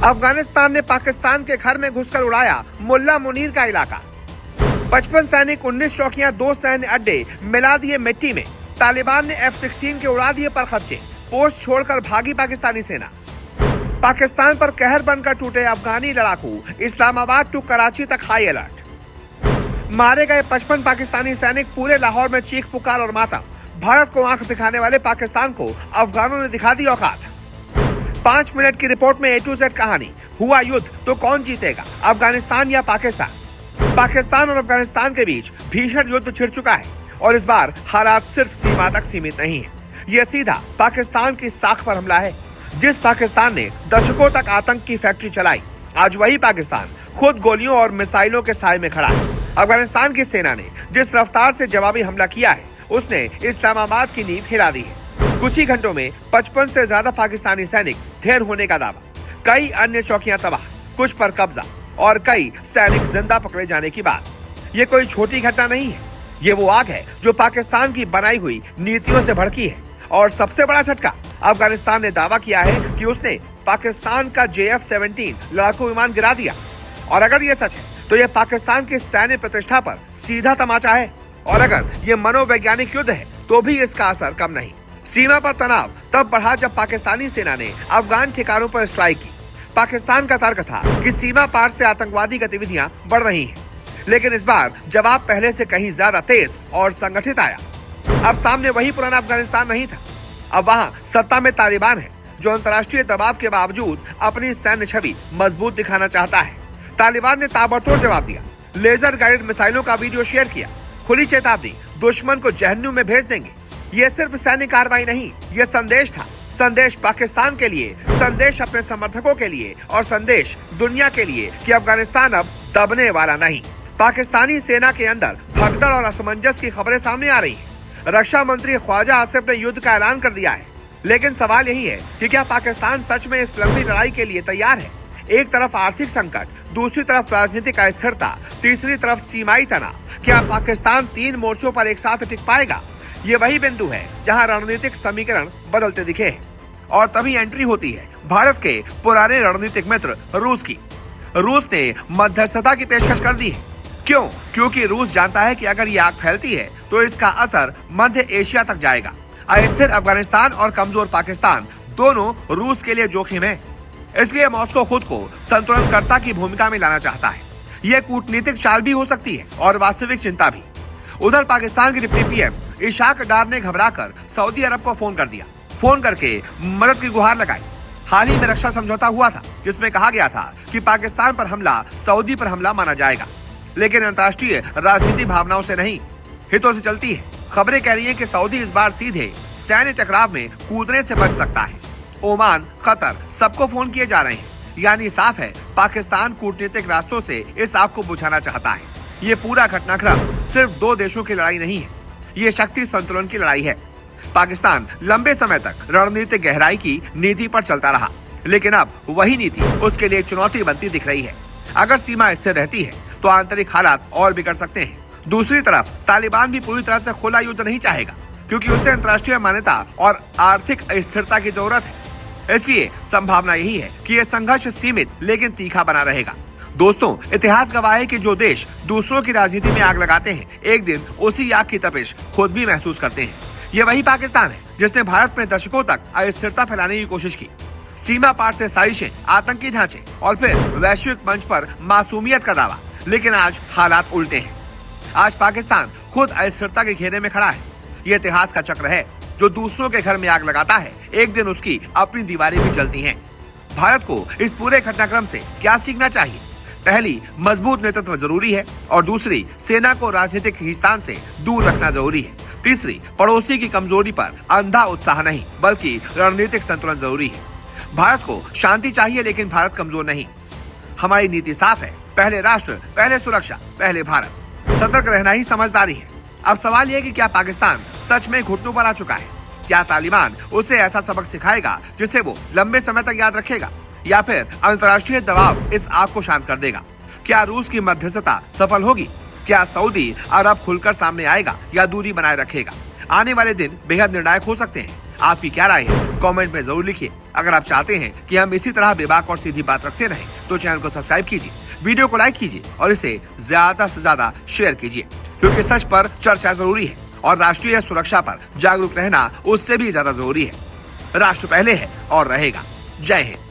अफगानिस्तान ने पाकिस्तान के घर में घुसकर उड़ाया मुल्ला मुनीर का इलाका। 55 सैनिक, 19 चौकियां, 2 सैन्य अड्डे मिला दिए मिट्टी में। तालिबान ने F-16 के उड़ा दिए पर खर्चे। पोस्ट छोड़कर भागी पाकिस्तानी सेना। पाकिस्तान पर कहर बनकर टूटे अफगानी लड़ाकू। इस्लामाबाद टू कराची तक हाई अलर्ट। मारे गए 55 पाकिस्तानी सैनिक। पूरे लाहौर में चीख पुकार और मातम। भारत को आंख दिखाने वाले पाकिस्तान को अफगानों ने दिखा दी औकात। 5 मिनट की रिपोर्ट में A to Z कहानी। हुआ युद्ध तो कौन जीतेगा, अफगानिस्तान या पाकिस्तान? पाकिस्तान और अफगानिस्तान के बीच भीषण युद्ध छिड़ चुका है और इस बार हालात सिर्फ सीमा तक सीमित नहीं है। यह सीधा पाकिस्तान की साख पर हमला है। जिस पाकिस्तान ने दशकों तक आतंक की फैक्ट्री चलाई, आज वही पाकिस्तान खुद गोलियों और मिसाइलों के साए में खड़ा है। अफगानिस्तान की सेना ने जिस रफ्तार से जवाबी हमला किया है, उसने इस्लामाबाद की नींव हिला दी है। कुछ ही घंटों में 55 से ज्यादा पाकिस्तानी सैनिक ढेर होने का दावा। कई अन्य चौकियां तबाह, कुछ पर कब्जा और कई सैनिक जिंदा पकड़े जाने की बात। ये कोई छोटी घटना नहीं है। ये वो आग है जो पाकिस्तान की बनाई हुई नीतियों से भड़की है। और सबसे बड़ा झटका, अफगानिस्तान ने दावा किया है कि उसने पाकिस्तान का JF-17 लड़ाकू विमान गिरा दिया। और अगर ये सच है तो ये पाकिस्तान की सैन्य प्रतिष्ठा पर सीधा तमाचा है। और अगर ये मनोवैज्ञानिक युद्ध है तो भी इसका असर कम नहीं। सीमा पर तनाव तब बढ़ा जब पाकिस्तानी सेना ने अफगान ठिकानों पर स्ट्राइक की। पाकिस्तान का तर्क था कि सीमा पार से आतंकवादी गतिविधियां बढ़ रही हैं, लेकिन इस बार जवाब पहले से कहीं ज्यादा तेज और संगठित आया। अब सामने वही पुराना अफगानिस्तान नहीं था। अब वहां सत्ता में तालिबान है जो अंतर्राष्ट्रीय दबाव के बावजूद अपनी सैन्य छवि मजबूत दिखाना चाहता है। तालिबान ने ताबड़तोड़ जवाब दिया, लेजर गाइडेड मिसाइलों का वीडियो शेयर किया। खुली चेतावनी, दुश्मन को जहन्नुम में भेज देंगे। यह सिर्फ सैन्य कार्रवाई नहीं, यह संदेश था। संदेश पाकिस्तान के लिए, संदेश अपने समर्थकों के लिए और संदेश दुनिया के लिए कि अफगानिस्तान अब दबने वाला नहीं। पाकिस्तानी सेना के अंदर भगदड़ और असमंजस की खबरें सामने आ रही हैं। रक्षा मंत्री ख्वाजा आसिफ ने युद्ध का ऐलान कर दिया है, लेकिन सवाल यही है कि क्या पाकिस्तान सच में इस लंबी लड़ाई के लिए तैयार है? एक तरफ आर्थिक संकट, दूसरी तरफ राजनीतिक अस्थिरता, तीसरी तरफ सीमाई तनाव। क्या पाकिस्तान 3 मोर्चों पर एक साथ टिक पाएगा? ये वही बिंदु है जहां रणनीतिक समीकरण बदलते दिखे हैं। और तभी एंट्री होती है भारत के पुराने रणनीतिक मित्र रूस की। रूस ने मध्यस्थता की पेशकश कर दी है। क्यों? क्योंकि रूस जानता है कि अगर ये आग फैलती है तो इसका असर मध्य एशिया तक जाएगा। अस्थिर अफगानिस्तान और कमजोर पाकिस्तान दोनों रूस के लिए जोखिम है। इसलिए मॉस्को खुद को संतुलनकर्ता की भूमिका में लाना चाहता है। यह कूटनीतिक चाल भी हो सकती है और वास्तविक चिंता भी। उधर पाकिस्तान के डिप्टी PM इशाक डार ने घबराकर सऊदी अरब को फोन कर दिया। फोन करके मदद की गुहार लगाई। हाल ही में रक्षा समझौता हुआ था जिसमें कहा गया था कि पाकिस्तान पर हमला सऊदी पर हमला माना जाएगा, लेकिन अंतर्राष्ट्रीय राजनीति भावनाओं से नहीं, हितों से चलती है। खबरें कह रही हैं कि सऊदी इस बार सीधे सैन्य टकराव में कूदने से बच सकता है। ओमान, कतर सबको फोन किए जा रहे हैं। यानी साफ है, पाकिस्तान कूटनीतिक रास्तों से इस आग को बुझाना चाहता है। ये पूरा घटनाक्रम सिर्फ 2 देशों की लड़ाई नहीं है, ये शक्ति संतुलन की लड़ाई है। पाकिस्तान लंबे समय तक रणनीतिक गहराई की नीति पर चलता रहा, लेकिन अब वही नीति उसके लिए चुनौती बनती दिख रही है। अगर सीमा स्थिर रहती है तो आंतरिक हालात और बिगड़ सकते हैं। दूसरी तरफ तालिबान भी पूरी तरह से खुला युद्ध नहीं चाहेगा, क्योंकि उसे अंतर्राष्ट्रीय मान्यता और आर्थिक स्थिरता की जरूरत है। इसलिए संभावना यही है कि यह संघर्ष सीमित लेकिन तीखा बना रहेगा। दोस्तों, इतिहास गवाह है कि जो देश दूसरों की राजनीति में आग लगाते हैं, एक दिन उसी आग की तपिश खुद भी महसूस करते हैं। ये वही पाकिस्तान है जिसने भारत में दशकों तक अस्थिरता फैलाने की कोशिश की। सीमा पार से साजिशें, आतंकी ढांचे और फिर वैश्विक मंच पर मासूमियत का दावा। लेकिन आज हालात उल्टे हैं। आज पाकिस्तान खुद अस्थिरता के घेरे में खड़ा है। ये इतिहास का चक्र है, जो दूसरों के घर में आग लगाता है, एक दिन उसकी अपनी दीवारें भी जलती हैं। भारत को इस पूरे घटनाक्रम से क्या सीखना चाहिए? पहली, मजबूत नेतृत्व जरूरी है, और दूसरी, सेना को राजनीतिक खींचतान से दूर रखना जरूरी है। तीसरी, पड़ोसी की कमजोरी पर अंधा उत्साह नहीं बल्कि रणनीतिक संतुलन जरूरी है। भारत को शांति चाहिए, लेकिन भारत कमजोर नहीं। हमारी नीति साफ है, पहले राष्ट्र, पहले सुरक्षा, पहले भारत। सतर्क रहना ही समझदारी है। अब सवाल यह है कि क्या पाकिस्तान सच में घुटनों पर आ चुका है? क्या तालिबान उसे ऐसा सबक सिखाएगा जिसे वो लंबे समय तक याद रखेगा, या फिर अंतर्राष्ट्रीय दबाव इस आग को शांत कर देगा? क्या रूस की मध्यस्थता सफल होगी? क्या सऊदी अरब खुलकर सामने आएगा या दूरी बनाए रखेगा? आने वाले दिन बेहद निर्णायक हो सकते हैं। आपकी क्या राय है कमेंट में जरूर लिखिए। अगर आप चाहते हैं कि हम इसी तरह बेबाक और सीधी बात रखते रहें तो चैनल को सब्सक्राइब कीजिए, वीडियो को लाइक कीजिए और इसे ज्यादा से ज्यादा शेयर कीजिए, क्योंकि सच पर चर्चा जरूरी है और राष्ट्रीय सुरक्षा पर जागरूक रहना उससे भी ज्यादा जरूरी है। राष्ट्र पहले है और रहेगा। जय हिंद।